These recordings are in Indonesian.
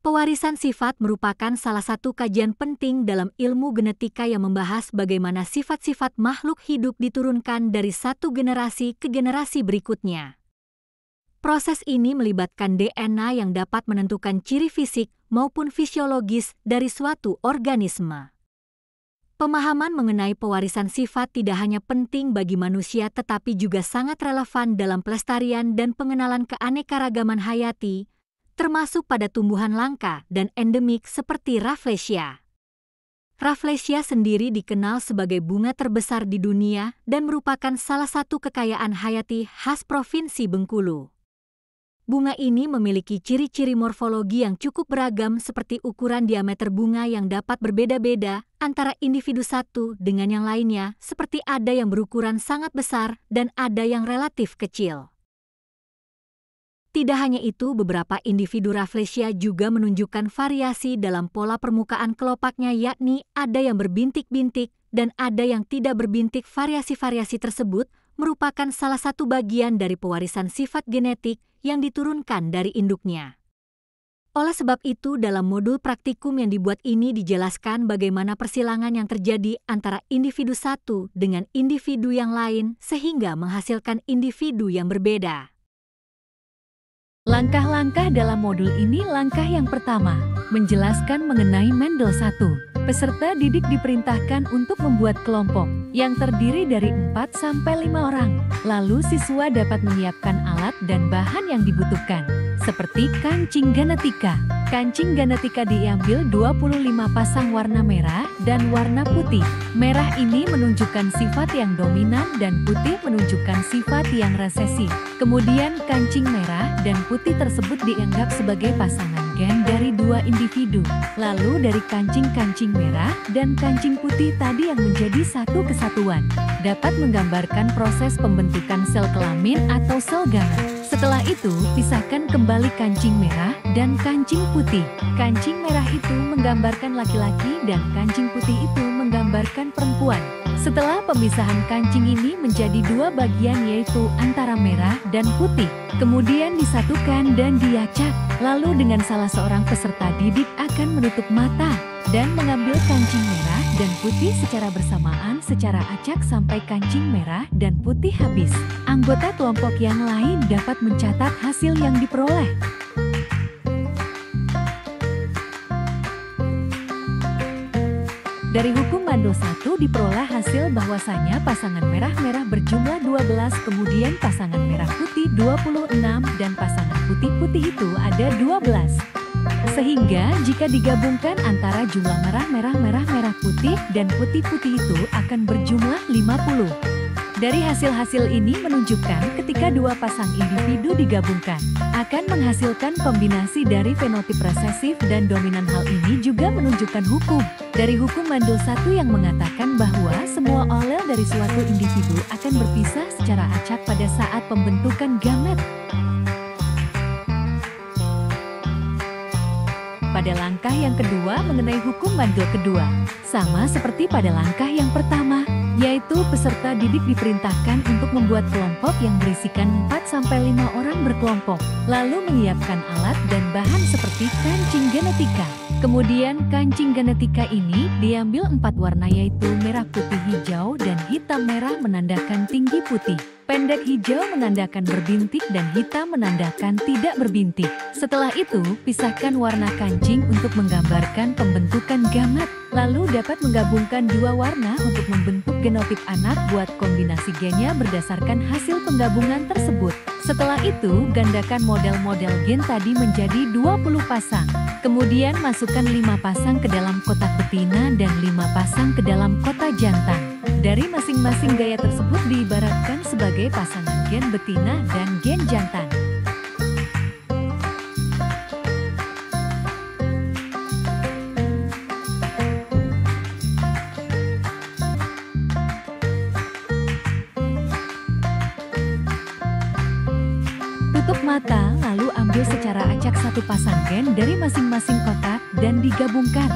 Pewarisan sifat merupakan salah satu kajian penting dalam ilmu genetika yang membahas bagaimana sifat-sifat makhluk hidup diturunkan dari satu generasi ke generasi berikutnya. Proses ini melibatkan DNA yang dapat menentukan ciri fisik maupun fisiologis dari suatu organisme. Pemahaman mengenai pewarisan sifat tidak hanya penting bagi manusia tetapi juga sangat relevan dalam pelestarian dan pengenalan keanekaragaman hayati, termasuk pada tumbuhan langka dan endemik seperti Rafflesia. Rafflesia sendiri dikenal sebagai bunga terbesar di dunia dan merupakan salah satu kekayaan hayati khas Provinsi Bengkulu. Bunga ini memiliki ciri-ciri morfologi yang cukup beragam seperti ukuran diameter bunga yang dapat berbeda-beda antara individu satu dengan yang lainnya, seperti ada yang berukuran sangat besar dan ada yang relatif kecil. Tidak hanya itu, beberapa individu Rafflesia juga menunjukkan variasi dalam pola permukaan kelopaknya, yakni ada yang berbintik-bintik dan ada yang tidak berbintik. Variasi-variasi tersebut merupakan salah satu bagian dari pewarisan sifat genetik yang diturunkan dari induknya. Oleh sebab itu, dalam modul praktikum yang dibuat ini dijelaskan bagaimana persilangan yang terjadi antara individu satu dengan individu yang lain sehingga menghasilkan individu yang berbeda. Langkah-langkah dalam modul ini. Langkah yang pertama, menjelaskan mengenai Mendel 1. Peserta didik diperintahkan untuk membuat kelompok yang terdiri dari 4-5 orang. Lalu siswa dapat menyiapkan alat dan bahan yang dibutuhkan, seperti kancing genetika. Kancing genetika diambil 25 pasang warna merah dan warna putih. Merah ini menunjukkan sifat yang dominan dan putih menunjukkan sifat yang resesif. Kemudian kancing merah dan putih tersebut dianggap sebagai pasangan gen dari dua individu. Lalu dari kancing-kancing merah dan kancing putih tadi yang menjadi satu kesatuan, dapat menggambarkan proses pembentukan sel kelamin atau sel gamet. Setelah itu, pisahkan kembali kancing merah dan kancing putih. Kancing merah itu menggambarkan laki-laki dan kancing putih itu menggambarkan perempuan. Setelah pemisahan kancing ini menjadi dua bagian, yaitu antara merah dan putih, kemudian disatukan dan diacak. Lalu dengan salah seorang peserta didik akan menutup mata dan mengambil kancing merah dan putih secara bersamaan secara acak sampai kancing merah dan putih habis. Anggota kelompok yang lain dapat mencatat hasil yang diperoleh. Dari hukum Mendel 1 diperoleh hasil bahwasanya pasangan merah-merah berjumlah 12, kemudian pasangan merah putih 26, dan pasangan putih-putih itu ada 12. Sehingga jika digabungkan antara jumlah merah-merah putih dan putih-putih itu akan berjumlah 50. Dari hasil-hasil ini menunjukkan ketika dua pasang individu digabungkan, akan menghasilkan kombinasi dari fenotip resesif dan dominan. Hal ini juga menunjukkan hukum dari hukum Mendel 1 yang mengatakan bahwa semua allel dari suatu individu akan berpisah secara acak pada saat pembentukan gamet. Pada langkah yang kedua mengenai hukum Mendel kedua, sama seperti pada langkah yang pertama, yaitu peserta didik diperintahkan untuk membuat kelompok yang berisikan 4-5 orang berkelompok, lalu menyiapkan alat dan bahan seperti kancing genetika. Kemudian kancing genetika ini diambil 4 warna, yaitu merah, putih, hijau, dan hitam. Merah menandakan tinggi putih, pendek hijau menandakan berbintik, dan hitam menandakan tidak berbintik. Setelah itu, pisahkan warna kancing untuk menggambarkan pembentukan gamet. Lalu dapat menggabungkan dua warna untuk membentuk genotip anak. Buat kombinasi gennya berdasarkan hasil penggabungan tersebut. Setelah itu, gandakan model-model gen tadi menjadi 20 pasang. Kemudian masukkan 5 pasang ke dalam kotak betina dan 5 pasang ke dalam kotak jantan. Dari masing-masing gaya tersebut diibaratkan sebagai pasangan gen betina dan gen jantan. Tutup mata, lalu ambil secara acak satu pasang gen dari masing-masing kotak dan digabungkan.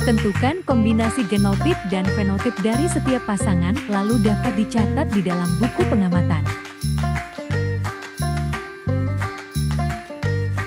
Tentukan kombinasi genotip dan fenotip dari setiap pasangan, lalu dapat dicatat di dalam buku pengamatan.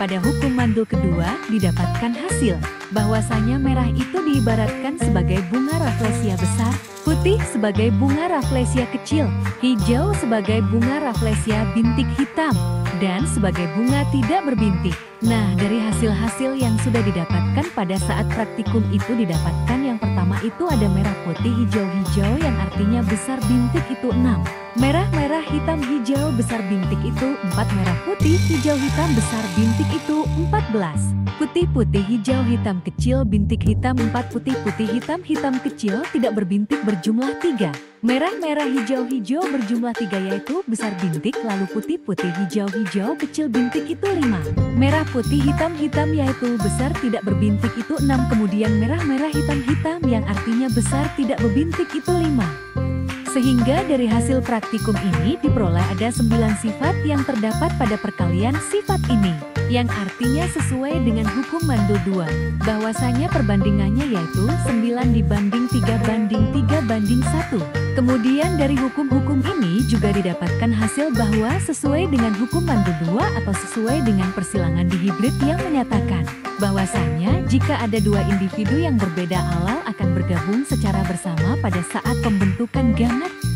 Pada hukum mandul kedua didapatkan hasil bahwasanya merah itu diibaratkan sebagai bunga Rafflesia besar, putih sebagai bunga Rafflesia kecil, hijau sebagai bunga Rafflesia bintik hitam, dan sebagai bunga tidak berbintik. Nah, dari hasil-hasil yang sudah didapatkan pada saat praktikum itu didapatkan yang pertama itu ada merah putih hijau-hijau yang artinya besar bintik itu 6. Merah-merah hitam hijau besar bintik itu 4, merah putih hijau hitam besar bintik itu 14. Putih-putih hijau hitam kecil bintik hitam 4, putih-putih hitam hitam kecil tidak berbintik berjumlah 3. Merah-merah hijau-hijau berjumlah 3 yaitu besar bintik, lalu putih-putih hijau-hijau kecil bintik itu 5. Merah putih hitam-hitam yaitu besar tidak berbintik itu 6, kemudian merah-merah hitam-hitam yang artinya besar tidak berbintik itu 5. Sehingga dari hasil praktikum ini diperoleh ada 9 sifat yang terdapat pada perkalian sifat ini, yang artinya sesuai dengan hukum mandul 2, bahwasanya perbandingannya yaitu 9 dibanding 3 banding 3 banding 1. Kemudian dari hukum-hukum ini juga didapatkan hasil bahwa sesuai dengan hukum mandul 2 atau sesuai dengan persilangan di hibrid yang menyatakan bahwasanya jika ada dua individu yang berbeda alal akan bergabung secara bersama pada saat pembentukan gamet.